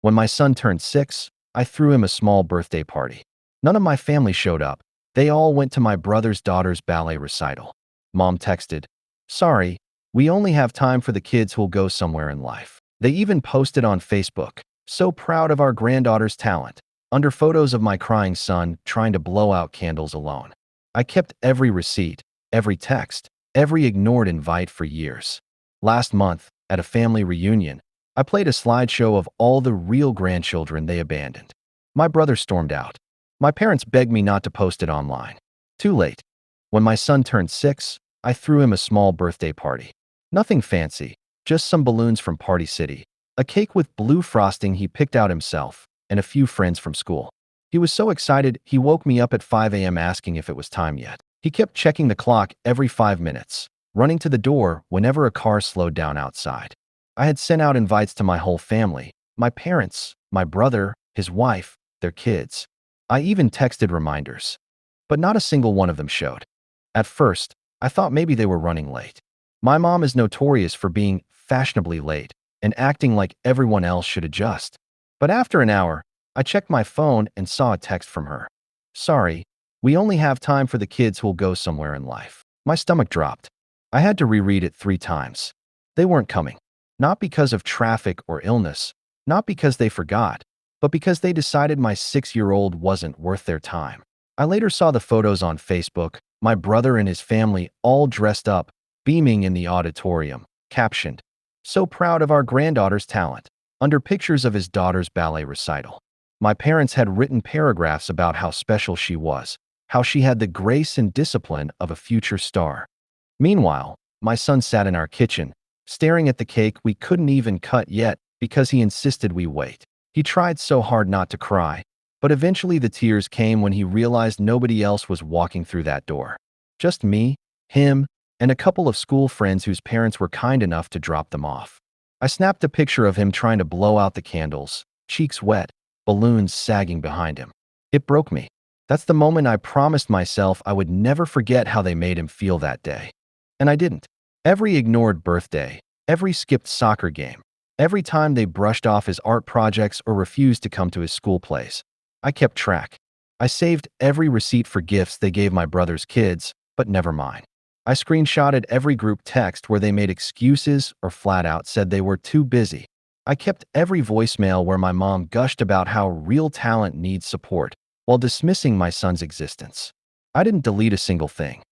When my son turned 6, I threw him a small birthday party. None of my family showed up. They all went to my brother's daughter's ballet recital. Mom texted, "Sorry, we only have time for the kids who'll go somewhere in life." They even posted on Facebook, "So proud of our granddaughter's talent," under photos of my crying son trying to blow out candles alone. I kept every receipt, every text, every ignored invite for years. Last month, at a family reunion, I played a slideshow of all the real grandchildren they abandoned. My brother stormed out. My parents begged me not to post it online. Too late. When my son turned 6, I threw him a small birthday party. Nothing fancy, just some balloons from Party City, a cake with blue frosting he picked out himself, and a few friends from school. He was so excited, he woke me up at 5 a.m. asking if it was time yet. He kept checking the clock every 5 minutes, running to the door whenever a car slowed down outside. I had sent out invites to my whole family, my parents, my brother, his wife, their kids. I even texted reminders. But not a single one of them showed. At first, I thought maybe they were running late. My mom is notorious for being fashionably late and acting like everyone else should adjust. But after an hour, I checked my phone and saw a text from her. "Sorry, we only have time for the kids who'll go somewhere in life." My stomach dropped. I had to reread it 3 times. They weren't coming. Not because of traffic or illness, not because they forgot, but because they decided my 6-year-old wasn't worth their time. I later saw the photos on Facebook, my brother and his family all dressed up, beaming in the auditorium, captioned, "So proud of our granddaughter's talent," under pictures of his daughter's ballet recital. My parents had written paragraphs about how special she was, how she had the grace and discipline of a future star. Meanwhile, my son sat in our kitchen, staring at the cake we couldn't even cut yet because he insisted we wait. He tried so hard not to cry, but eventually the tears came when he realized nobody else was walking through that door. Just me, him, and a couple of school friends whose parents were kind enough to drop them off. I snapped a picture of him trying to blow out the candles, cheeks wet, balloons sagging behind him. It broke me. That's the moment I promised myself I would never forget how they made him feel that day. And I didn't. Every ignored birthday, every skipped soccer game, every time they brushed off his art projects or refused to come to his school plays, I kept track. I saved every receipt for gifts they gave my brother's kids, but never mine. I screenshotted every group text where they made excuses or flat out said they were too busy. I kept every voicemail where my mom gushed about how real talent needs support while dismissing my son's existence. I didn't delete a single thing.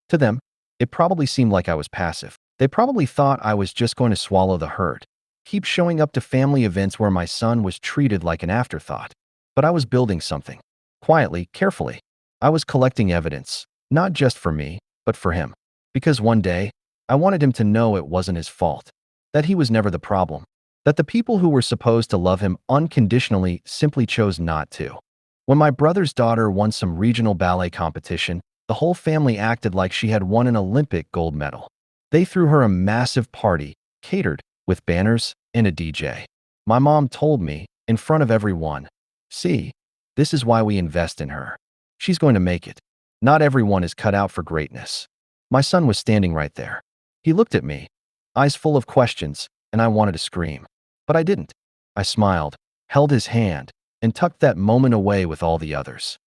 To them, it probably seemed like I was passive. They probably thought I was just going to swallow the hurt, keep showing up to family events where my son was treated like an afterthought. But I was building something. Quietly, carefully. I was collecting evidence, not just for me, but for him. Because one day, I wanted him to know it wasn't his fault, that he was never the problem, that the people who were supposed to love him unconditionally simply chose not to. When my brother's daughter won some regional ballet competition, the whole family acted like she had won an Olympic gold medal. They threw her a massive party, catered, with banners and a DJ. My mom told me, in front of everyone, "See, this is why we invest in her. She's going to make it. Not everyone is cut out for greatness." My son was standing right there. He looked at me, eyes full of questions, and I wanted to scream. But I didn't. I smiled, held his hand, and tucked that moment away with all the others.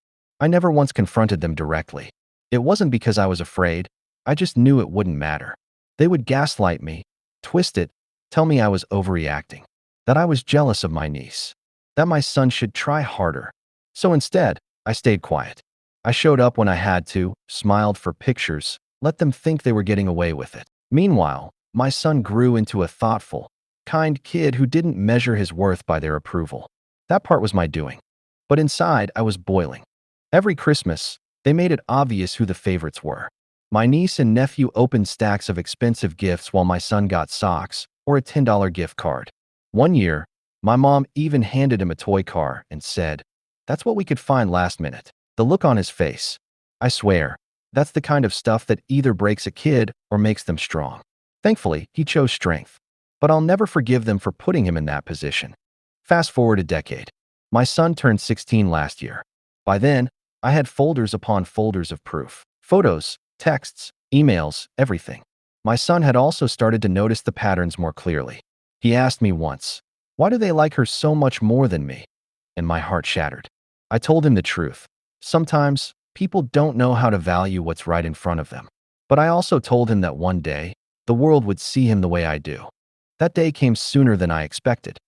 I never once confronted them directly. It wasn't because I was afraid. I just knew it wouldn't matter. They would gaslight me, twist it, tell me I was overreacting, that I was jealous of my niece, that my son should try harder. So instead, I stayed quiet. I showed up when I had to, smiled for pictures, let them think they were getting away with it. Meanwhile, my son grew into a thoughtful, kind kid who didn't measure his worth by their approval. That part was my doing. But inside, I was boiling. Every Christmas, they made it obvious who the favorites were. My niece and nephew opened stacks of expensive gifts while my son got socks or a $10 gift card. One year, my mom even handed him a toy car and said, "That's what we could find last minute." The look on his face. I swear, that's the kind of stuff that either breaks a kid or makes them strong. Thankfully, he chose strength. But I'll never forgive them for putting him in that position. Fast forward a decade. My son turned 16 last year. By then, I had folders upon folders of proof. Photos, texts, emails, everything. My son had also started to notice the patterns more clearly. He asked me once, Why do they like her so much more than me? And my heart shattered. I told him the truth. Sometimes, people don't know how to value what's right in front of them. But I also told him that one day, the world would see him the way I do. That day came sooner than I expected.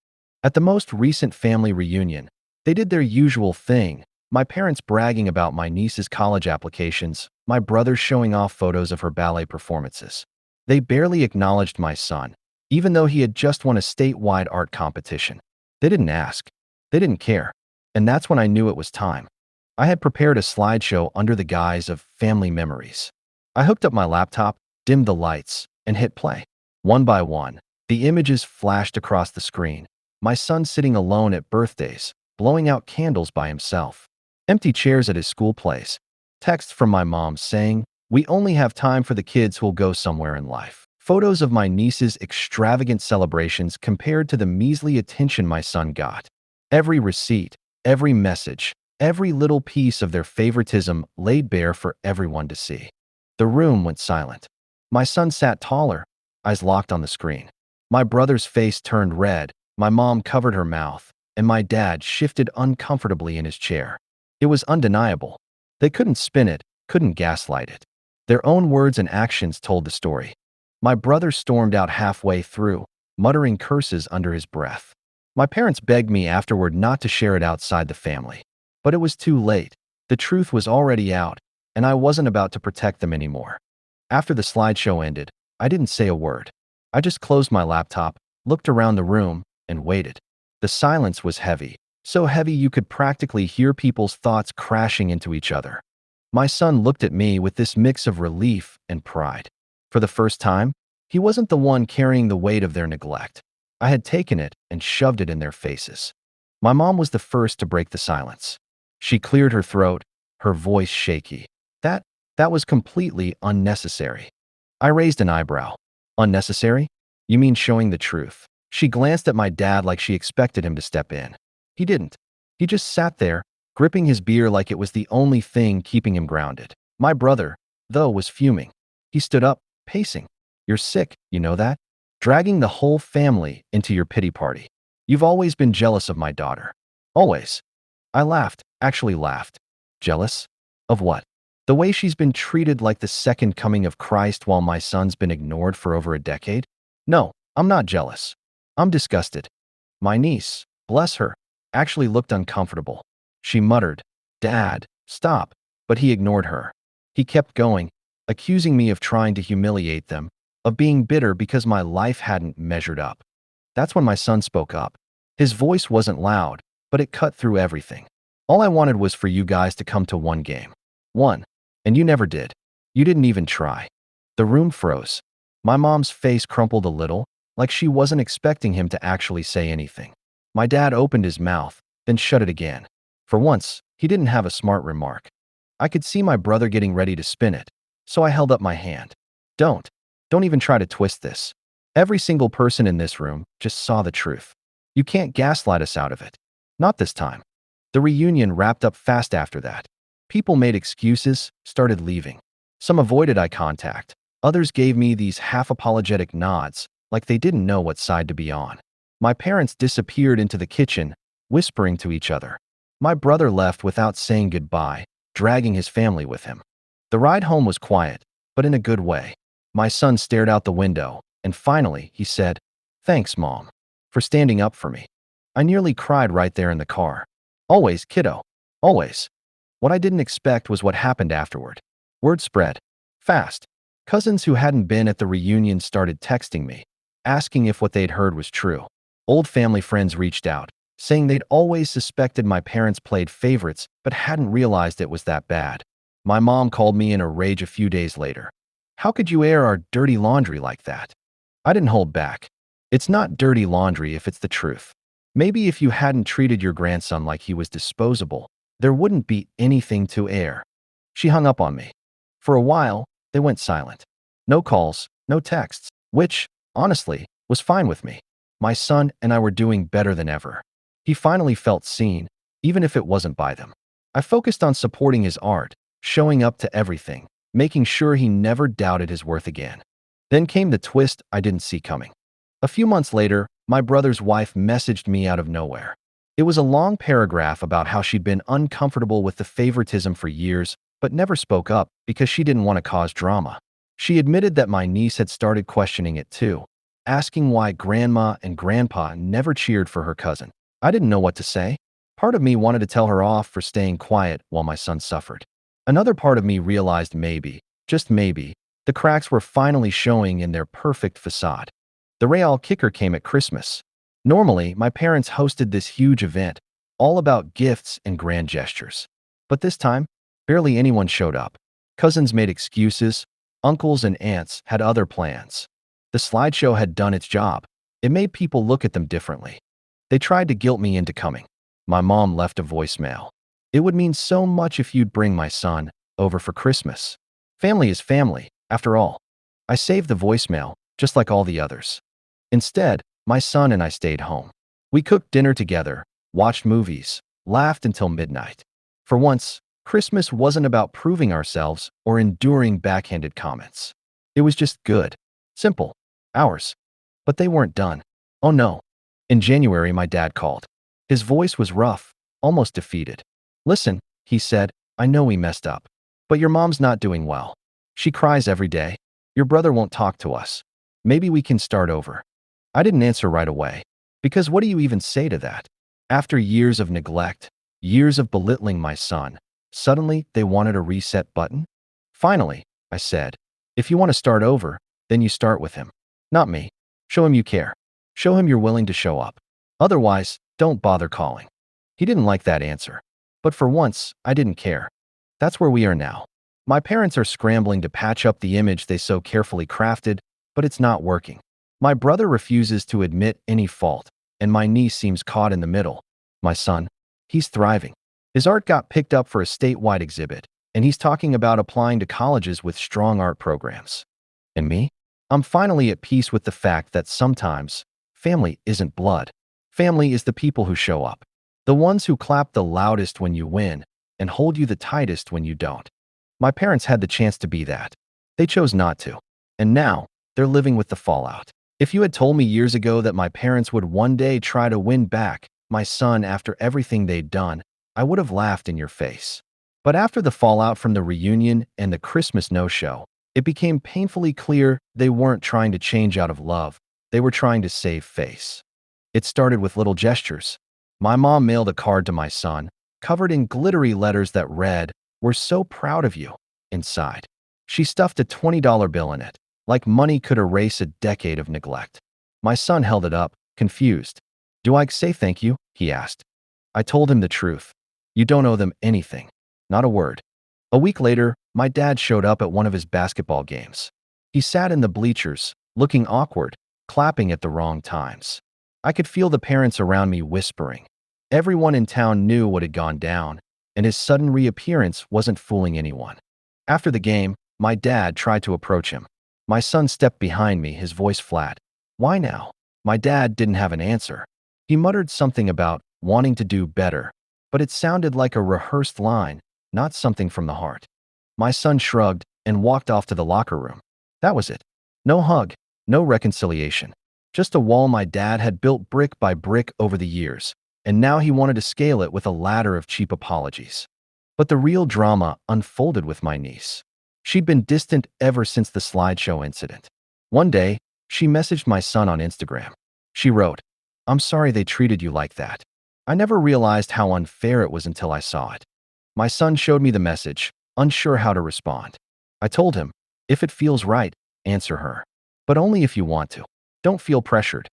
At the most recent family reunion, they did their usual thing, my parents bragging about my niece's college applications, my brother showing off photos of her ballet performances. They barely acknowledged my son, even though he had just won a statewide art competition. They didn't ask. They didn't care. And that's when I knew it was time. I had prepared a slideshow under the guise of family memories. I hooked up my laptop, dimmed the lights, and hit play. One by one, the images flashed across the screen. My son sitting alone at birthdays, blowing out candles by himself. Empty chairs at his school plays. Text from my mom saying, "We only have time for the kids who'll go somewhere in life." Photos of my niece's extravagant celebrations compared to the measly attention my son got. Every receipt, every message, every little piece of their favoritism laid bare for everyone to see. The room went silent. My son sat taller, eyes locked on the screen. My brother's face turned red, my mom covered her mouth, and my dad shifted uncomfortably in his chair. It was undeniable. They couldn't spin it, couldn't gaslight it. Their own words and actions told the story. My brother stormed out halfway through, muttering curses under his breath. My parents begged me afterward not to share it outside the family. But it was too late. The truth was already out, and I wasn't about to protect them anymore. After the slideshow ended, I didn't say a word. I just closed my laptop, looked around the room, and waited. The silence was heavy, so heavy you could practically hear people's thoughts crashing into each other. My son looked at me with this mix of relief and pride. For the first time, he wasn't the one carrying the weight of their neglect. I had taken it and shoved it in their faces. My mom was the first to break the silence. She cleared her throat, her voice shaky. That was completely unnecessary. I raised an eyebrow. Unnecessary? You mean showing the truth? She glanced at my dad like she expected him to step in. He didn't. He just sat there, gripping his beer like it was the only thing keeping him grounded. My brother, though, was fuming. He stood up, pacing. "You're sick, you know that? Dragging the whole family into your pity party. You've always been jealous of my daughter. Always." I laughed, actually laughed. Jealous? Of what? The way she's been treated like the second coming of Christ while my son's been ignored for over a decade? No, I'm not jealous. I'm disgusted. My niece, bless her, actually looked uncomfortable. She muttered, "Dad, stop," but he ignored her. He kept going, accusing me of trying to humiliate them, of being bitter because my life hadn't measured up. That's when my son spoke up. His voice wasn't loud, but it cut through everything. "All I wanted was for you guys to come to one game. One. And you never did. You didn't even try." The room froze. My mom's face crumpled a little, like she wasn't expecting him to actually say anything. My dad opened his mouth, then shut it again. For once, he didn't have a smart remark. I could see my brother getting ready to spin it, so I held up my hand. Don't even try to twist this. Every single person in this room just saw the truth. You can't gaslight us out of it. Not this time." The reunion wrapped up fast after that. People made excuses, started leaving. Some avoided eye contact. Others gave me these half-apologetic nods, like they didn't know what side to be on. My parents disappeared into the kitchen, whispering to each other. My brother left without saying goodbye, dragging his family with him. The ride home was quiet, but in a good way. My son stared out the window, and finally, he said, "Thanks, Mom, for standing up for me." I nearly cried right there in the car. Always, kiddo. Always. What I didn't expect was what happened afterward. Word spread. Fast. Cousins who hadn't been at the reunion started texting me, asking if what they'd heard was true. Old family friends reached out, saying they'd always suspected my parents played favorites but hadn't realized it was that bad. My mom called me in a rage a few days later. "How could you air our dirty laundry like that?" I didn't hold back. It's not dirty laundry if it's the truth. Maybe if you hadn't treated your grandson like he was disposable, there wouldn't be anything to air. She hung up on me. For a while, they went silent. No calls, no texts, which, honestly, was fine with me. My son and I were doing better than ever. He finally felt seen, even if it wasn't by them. I focused on supporting his art, showing up to everything, making sure he never doubted his worth again. Then came the twist I didn't see coming. A few months later, my brother's wife messaged me out of nowhere. It was a long paragraph about how she'd been uncomfortable with the favoritism for years, but never spoke up because she didn't want to cause drama. She admitted that my niece had started questioning it too, asking why grandma and grandpa never cheered for her cousin. I didn't know what to say. Part of me wanted to tell her off for staying quiet while my son suffered. Another part of me realized maybe, just maybe, the cracks were finally showing in their perfect facade. The real kicker came at Christmas. Normally, my parents hosted this huge event, all about gifts and grand gestures. But this time, barely anyone showed up. Cousins made excuses. Uncles and aunts had other plans. The slideshow had done its job. It made people look at them differently. They tried to guilt me into coming. My mom left a voicemail. It would mean so much if you'd bring my son over for Christmas. Family is family, after all. I saved the voicemail, just like all the others. Instead, my son and I stayed home. We cooked dinner together, watched movies, laughed until midnight. For once, Christmas wasn't about proving ourselves or enduring backhanded comments. It was just good, simple, ours. But they weren't done. Oh no. In January, my dad called. His voice was rough, almost defeated. Listen, he said, I know we messed up, but your mom's not doing well. She cries every day. Your brother won't talk to us. Maybe we can start over. I didn't answer right away, because what do you even say to that? After years of neglect, years of belittling my son, suddenly they wanted a reset button? Finally, I said, if you want to start over, then you start with him. Not me. Show him you care. Show him you're willing to show up. Otherwise, don't bother calling. He didn't like that answer. But for once, I didn't care. That's where we are now. My parents are scrambling to patch up the image they so carefully crafted, but it's not working. My brother refuses to admit any fault, and my niece seems caught in the middle. My son, he's thriving. His art got picked up for a statewide exhibit, and he's talking about applying to colleges with strong art programs. And me? I'm finally at peace with the fact that sometimes, family isn't blood. Family is the people who show up. The ones who clap the loudest when you win and hold you the tightest when you don't. My parents had the chance to be that. They chose not to. And now, they're living with the fallout. If you had told me years ago that my parents would one day try to win back my son after everything they'd done, I would have laughed in your face. But after the fallout from the reunion and the Christmas no-show, it became painfully clear they weren't trying to change out of love. They were trying to save face. It started with little gestures. My mom mailed a card to my son, covered in glittery letters that read, "We're so proud of you," inside. She stuffed a $20 bill in it, like money could erase a decade of neglect. My son held it up, confused. "Do I say thank you?" he asked. I told him the truth. You don't owe them anything. Not a word. A week later, my dad showed up at one of his basketball games. He sat in the bleachers, looking awkward, clapping at the wrong times. I could feel the parents around me whispering. Everyone in town knew what had gone down, and his sudden reappearance wasn't fooling anyone. After the game, my dad tried to approach him. My son stepped behind me, his voice flat. "Why now?" My dad didn't have an answer. He muttered something about wanting to do better, but it sounded like a rehearsed line, not something from the heart. My son shrugged and walked off to the locker room. That was it. No hug, no reconciliation. Just a wall my dad had built brick by brick over the years, and now he wanted to scale it with a ladder of cheap apologies. But the real drama unfolded with my niece. She'd been distant ever since the slideshow incident. One day, she messaged my son on Instagram. She wrote, "I'm sorry they treated you like that. I never realized how unfair it was until I saw it." My son showed me the message, unsure how to respond. I told him, if it feels right, answer her. But only if you want to. Don't feel pressured.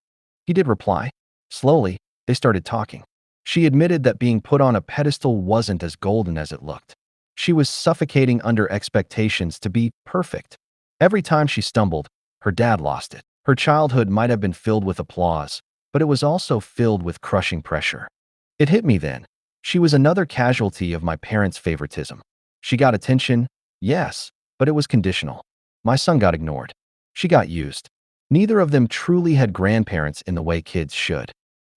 He did reply. Slowly, they started talking. She admitted that being put on a pedestal wasn't as golden as it looked. She was suffocating under expectations to be perfect. Every time she stumbled, her dad lost it. Her childhood might have been filled with applause, but it was also filled with crushing pressure. It hit me then. She was another casualty of my parents' favoritism. She got attention, yes, but it was conditional. My son got ignored. She got used. Neither of them truly had grandparents in the way kids should.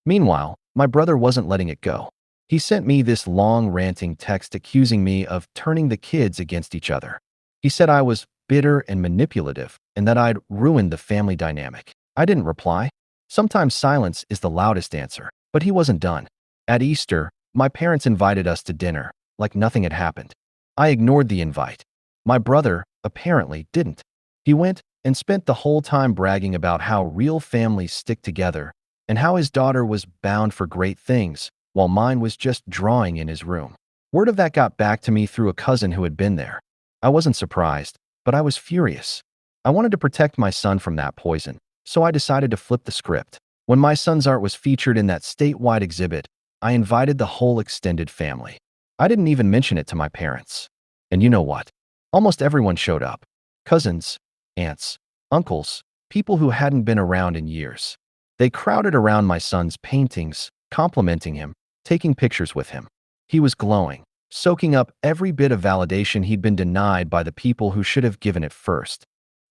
Meanwhile, my brother wasn't letting it go. He sent me this long ranting text accusing me of turning the kids against each other. He said I was bitter and manipulative and that I'd ruined the family dynamic. I didn't reply. Sometimes silence is the loudest answer. But he wasn't done. At Easter, my parents invited us to dinner, like nothing had happened. I ignored the invite. My brother, apparently, didn't. He went and spent the whole time bragging about how real families stick together and how his daughter was bound for great things, while mine was just drawing in his room. Word of that got back to me through a cousin who had been there. I wasn't surprised, but I was furious. I wanted to protect my son from that poison, so I decided to flip the script. When my son's art was featured in that statewide exhibit, I invited the whole extended family. I didn't even mention it to my parents. And you know what? Almost everyone showed up. Cousins, aunts, uncles, people who hadn't been around in years. They crowded around my son's paintings, complimenting him, taking pictures with him. He was glowing, soaking up every bit of validation he'd been denied by the people who should have given it first.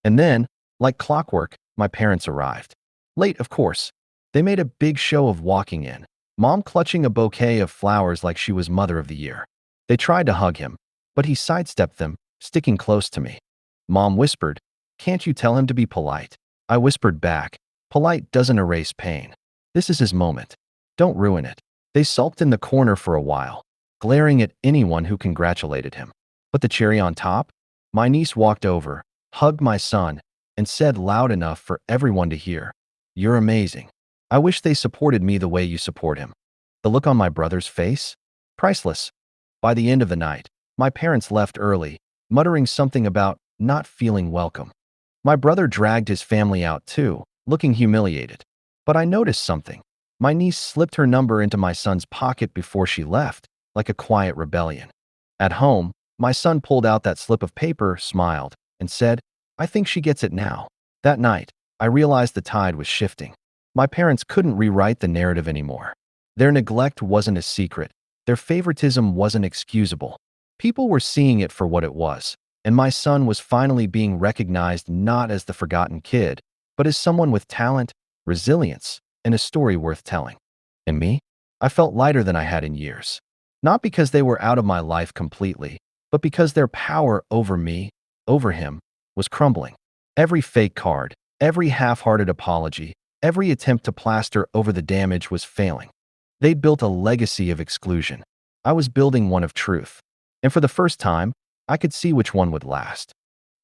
And then, like clockwork, my parents arrived. Late, of course. They made a big show of walking in, Mom clutching a bouquet of flowers like she was Mother of the Year. They tried to hug him, but he sidestepped them, sticking close to me. Mom whispered, "Can't you tell him to be polite?" I whispered back, "Polite doesn't erase pain. This is his moment. Don't ruin it." They sulked in the corner for a while, glaring at anyone who congratulated him. But the cherry on top? My niece walked over, hugged my son, and said loud enough for everyone to hear, "You're amazing. I wish they supported me the way you support him." The look on my brother's face? Priceless. By the end of the night, my parents left early, muttering something about not feeling welcome. My brother dragged his family out too, looking humiliated. But I noticed something. My niece slipped her number into my son's pocket before she left, like a quiet rebellion. At home, my son pulled out that slip of paper, smiled, and said, "I think she gets it now." That night, I realized the tide was shifting. My parents couldn't rewrite the narrative anymore. Their neglect wasn't a secret. Their favoritism wasn't excusable. People were seeing it for what it was, and my son was finally being recognized not as the forgotten kid, but as someone with talent, resilience, and a story worth telling. And me? I felt lighter than I had in years. Not because they were out of my life completely, but because their power over me, over him, was crumbling. Every fake card, every half-hearted apology, every attempt to plaster over the damage was failing. They'd built a legacy of exclusion. I was building one of truth. And for the first time, I could see which one would last.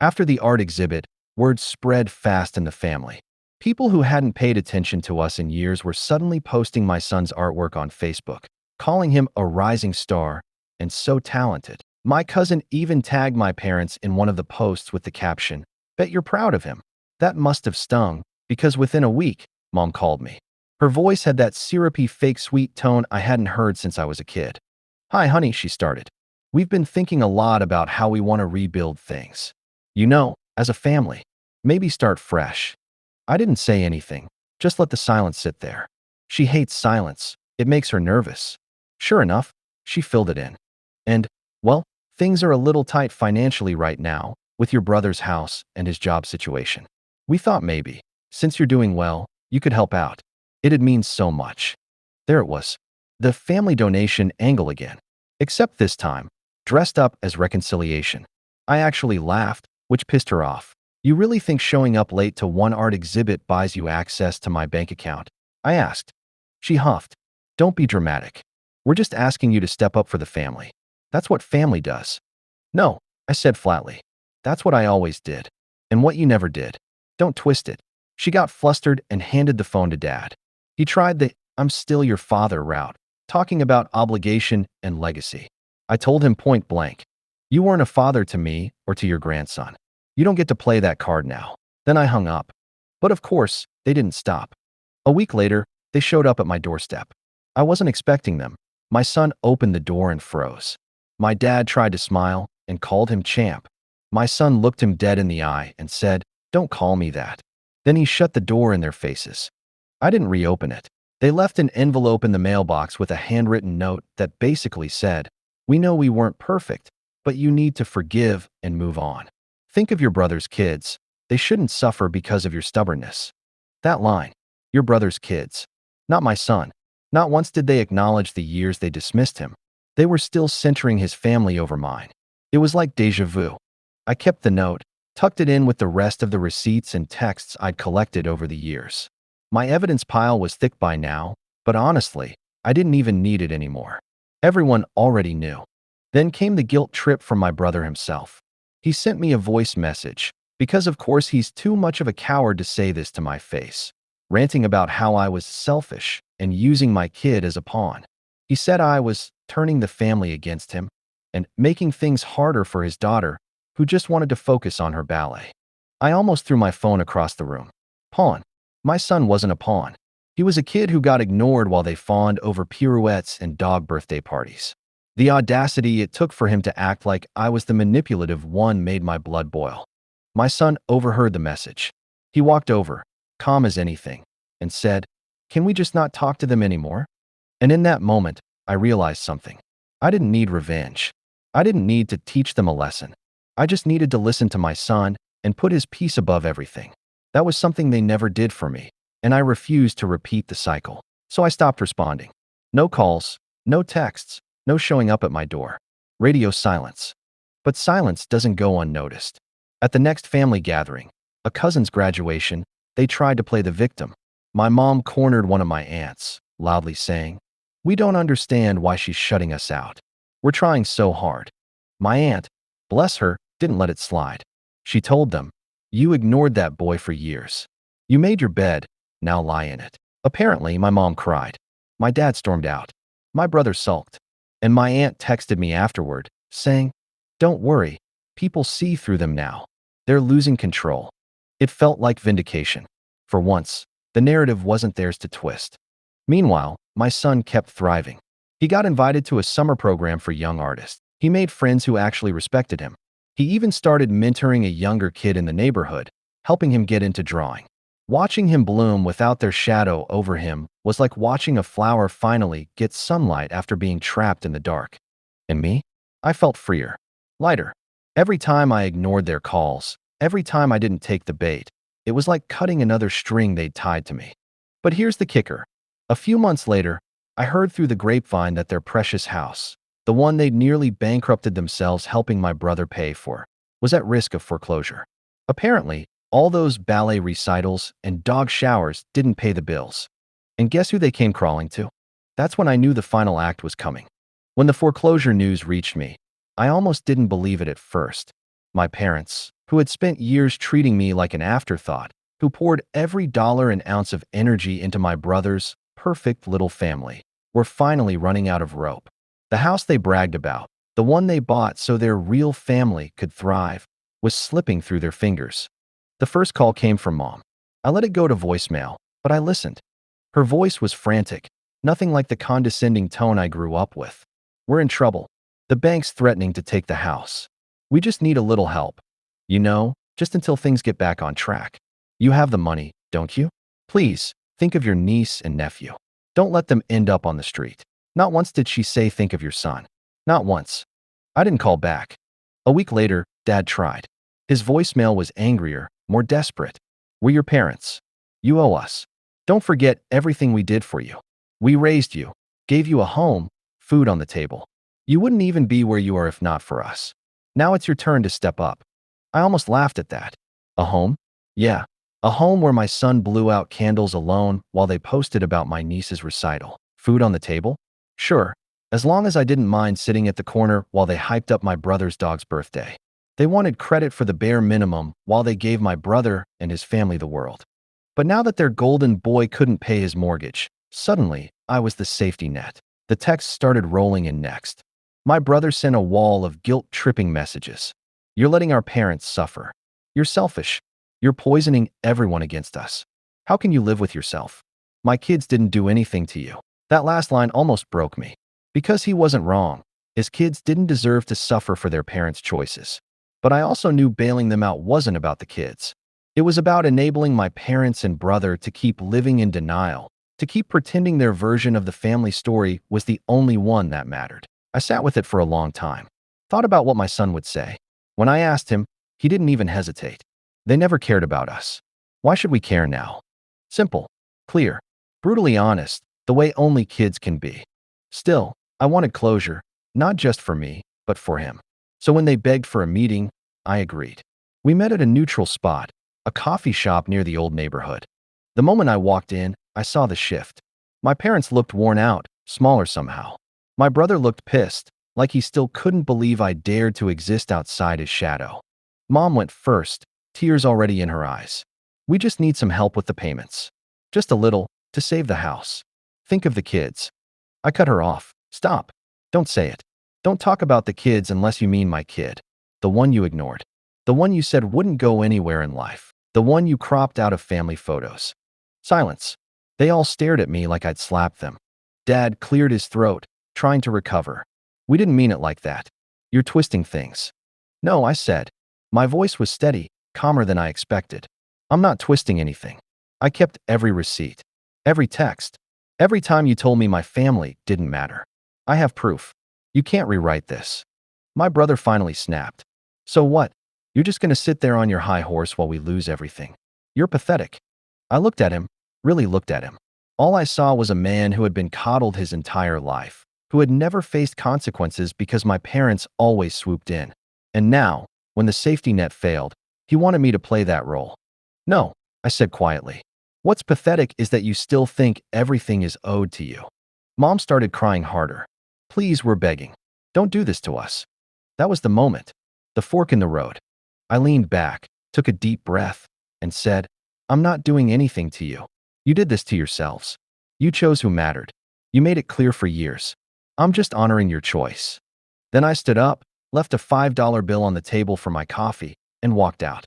After the art exhibit, word spread fast in the family. People who hadn't paid attention to us in years were suddenly posting my son's artwork on Facebook, calling him a rising star and so talented. My cousin even tagged my parents in one of the posts with the caption, "Bet you're proud of him." That must have stung, because within a week, Mom called me. Her voice had that syrupy fake sweet tone I hadn't heard since I was a kid. "Hi, honey," she started. "We've been thinking a lot about how we want to rebuild things. You know, as a family. Maybe start fresh." I didn't say anything, just let the silence sit there. She hates silence. It makes her nervous. Sure enough, she filled it in. And, well, things are a little tight financially right now, with your brother's house and his job situation. We thought maybe, since you're doing well, you could help out. It'd mean so much. There it was. The family donation angle again. Except this time, dressed up as reconciliation. I actually laughed, which pissed her off. "You really think showing up late to one art exhibit buys you access to my bank account?" I asked. She huffed. "Don't be dramatic. We're just asking you to step up for the family. That's what family does." "No," I said flatly. "That's what I always did. And what you never did. Don't twist it." She got flustered and handed the phone to Dad. He tried the "I'm still your father" route, talking about obligation and legacy. I told him point blank, "You weren't a father to me or to your grandson. You don't get to play that card now." Then I hung up. But of course, they didn't stop. A week later, they showed up at my doorstep. I wasn't expecting them. My son opened the door and froze. My dad tried to smile and called him champ. My son looked him dead in the eye and said, "Don't call me that." Then he shut the door in their faces. I didn't reopen it. They left an envelope in the mailbox with a handwritten note that basically said, "We know we weren't perfect, but you need to forgive and move on. Think of your brother's kids. They shouldn't suffer because of your stubbornness." That line, your brother's kids. Not my son. Not once did they acknowledge the years they dismissed him. They were still centering his family over mine. It was like déjà vu. I kept the note, tucked it in with the rest of the receipts and texts I'd collected over the years. My evidence pile was thick by now, but honestly, I didn't even need it anymore. Everyone already knew. Then came the guilt trip from my brother himself. He sent me a voice message, because of course he's too much of a coward to say this to my face, ranting about how I was selfish and using my kid as a pawn. He said I was turning the family against him and making things harder for his daughter, who just wanted to focus on her ballet. I almost threw my phone across the room. Pawn. My son wasn't a pawn. He was a kid who got ignored while they fawned over pirouettes and dog birthday parties. The audacity it took for him to act like I was the manipulative one made my blood boil. My son overheard the message. He walked over, calm as anything, and said, "Can we just not talk to them anymore?" And in that moment, I realized something. I didn't need revenge. I didn't need to teach them a lesson. I just needed to listen to my son and put his peace above everything. That was something they never did for me, and I refused to repeat the cycle. So I stopped responding. No calls, no texts, no showing up at my door. Radio silence. But silence doesn't go unnoticed. At the next family gathering, a cousin's graduation, they tried to play the victim. My mom cornered one of my aunts, loudly saying, "We don't understand why she's shutting us out. We're trying so hard." My aunt, bless her, didn't let it slide. She told them, "You ignored that boy for years. You made your bed, now lie in it." Apparently, my mom cried. My dad stormed out. My brother sulked. And my aunt texted me afterward, saying, "Don't worry, people see through them now. They're losing control." It felt like vindication. For once, the narrative wasn't theirs to twist. Meanwhile, my son kept thriving. He got invited to a summer program for young artists. He made friends who actually respected him. He even started mentoring a younger kid in the neighborhood, helping him get into drawing. Watching him bloom without their shadow over him was like watching a flower finally get sunlight after being trapped in the dark. And me? I felt freer, lighter. Every time I ignored their calls, every time I didn't take the bait, it was like cutting another string they'd tied to me. But here's the kicker. A few months later, I heard through the grapevine that their precious house, the one they'd nearly bankrupted themselves helping my brother pay for, was at risk of foreclosure. Apparently, all those ballet recitals and dog showers didn't pay the bills. And guess who they came crawling to? That's when I knew the final act was coming. When the foreclosure news reached me, I almost didn't believe it at first. My parents, who had spent years treating me like an afterthought, who poured every dollar and ounce of energy into my brother's perfect little family, were finally running out of rope. The house they bragged about, the one they bought so their real family could thrive, was slipping through their fingers. The first call came from Mom. I let it go to voicemail, but I listened. Her voice was frantic, nothing like the condescending tone I grew up with. "We're in trouble. The bank's threatening to take the house. We just need a little help. You know, just until things get back on track. You have the money, don't you? Please, think of your niece and nephew. Don't let them end up on the street." Not once did she say, "Think of your son." Not once. I didn't call back. A week later, Dad tried. His voicemail was angrier, more desperate. "We're your parents. You owe us. Don't forget everything we did for you. We raised you, gave you a home, food on the table. You wouldn't even be where you are if not for us. Now it's your turn to step up." I almost laughed at that. A home? Yeah, a home where my son blew out candles alone while they posted about my niece's recital. Food on the table? Sure, as long as I didn't mind sitting at the corner while they hyped up my brother's dog's birthday. They wanted credit for the bare minimum while they gave my brother and his family the world. But now that their golden boy couldn't pay his mortgage, suddenly I was the safety net. The texts started rolling in next. My brother sent a wall of guilt-tripping messages. "You're letting our parents suffer. You're selfish. You're poisoning everyone against us. How can you live with yourself? My kids didn't do anything to you." That last line almost broke me. Because he wasn't wrong. His kids didn't deserve to suffer for their parents' choices. But I also knew bailing them out wasn't about the kids. It was about enabling my parents and brother to keep living in denial, to keep pretending their version of the family story was the only one that mattered. I sat with it for a long time. Thought about what my son would say. When I asked him, he didn't even hesitate. "They never cared about us. Why should we care now?" Simple, clear, brutally honest, the way only kids can be. Still, I wanted closure, not just for me, but for him. So when they begged for a meeting, I agreed. We met at a neutral spot, a coffee shop near the old neighborhood. The moment I walked in, I saw the shift. My parents looked worn out, smaller somehow. My brother looked pissed, like he still couldn't believe I dared to exist outside his shadow. Mom went first, tears already in her eyes. We just need some help with the payments. Just a little, to save the house. Think of the kids. I cut her off. Stop. Don't say it. Don't talk about the kids unless you mean my kid. The one you ignored. The one you said wouldn't go anywhere in life. The one you cropped out of family photos. Silence. They all stared at me like I'd slapped them. Dad cleared his throat, trying to recover. We didn't mean it like that. You're twisting things. No, I said. My voice was steady, calmer than I expected. I'm not twisting anything. I kept every receipt, every text, every time you told me my family didn't matter. I have proof. You can't rewrite this. My brother finally snapped. So what? You're just going to sit there on your high horse while we lose everything. You're pathetic. I looked at him, really looked at him. All I saw was a man who had been coddled his entire life, who had never faced consequences because my parents always swooped in. And now, when the safety net failed, he wanted me to play that role. No, I said quietly. What's pathetic is that you still think everything is owed to you. Mom started crying harder. Please, we're begging. Don't do this to us. That was the moment. The fork in the road. I leaned back, took a deep breath, and said, I'm not doing anything to you. You did this to yourselves. You chose who mattered. You made it clear for years. I'm just honoring your choice. Then I stood up, left a $5 bill on the table for my coffee, and walked out.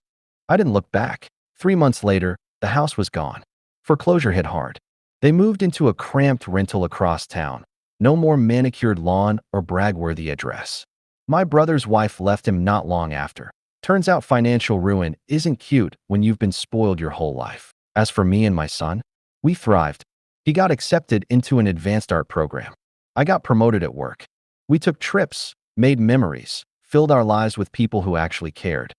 I didn't look back. 3 months later, the house was gone. Foreclosure hit hard. They moved into a cramped rental across town. No more manicured lawn or brag-worthy address. My brother's wife left him not long after. Turns out financial ruin isn't cute when you've been spoiled your whole life. As for me and my son, we thrived. He got accepted into an advanced art program. I got promoted at work. We took trips, made memories, filled our lives with people who actually cared.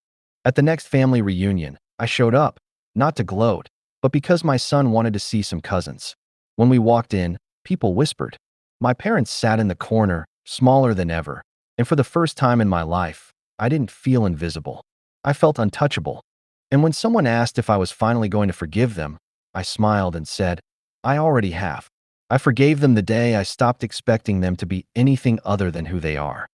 At the next family reunion, I showed up, not to gloat, but because my son wanted to see some cousins. When we walked in, people whispered. My parents sat in the corner, smaller than ever, and for the first time in my life, I didn't feel invisible. I felt untouchable. And when someone asked if I was finally going to forgive them, I smiled and said, I already have. I forgave them the day I stopped expecting them to be anything other than who they are.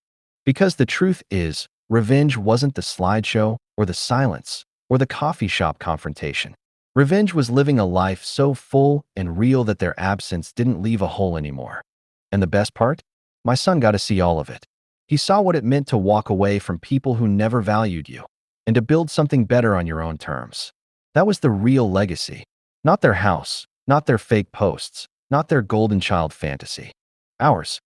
Because the truth is, revenge wasn't the slideshow or the silence or the coffee shop confrontation. Revenge was living a life so full and real that their absence didn't leave a hole anymore. And the best part? My son got to see all of it. He saw what it meant to walk away from people who never valued you and to build something better on your own terms. That was the real legacy. Not their house, not their fake posts, not their golden child fantasy. Ours.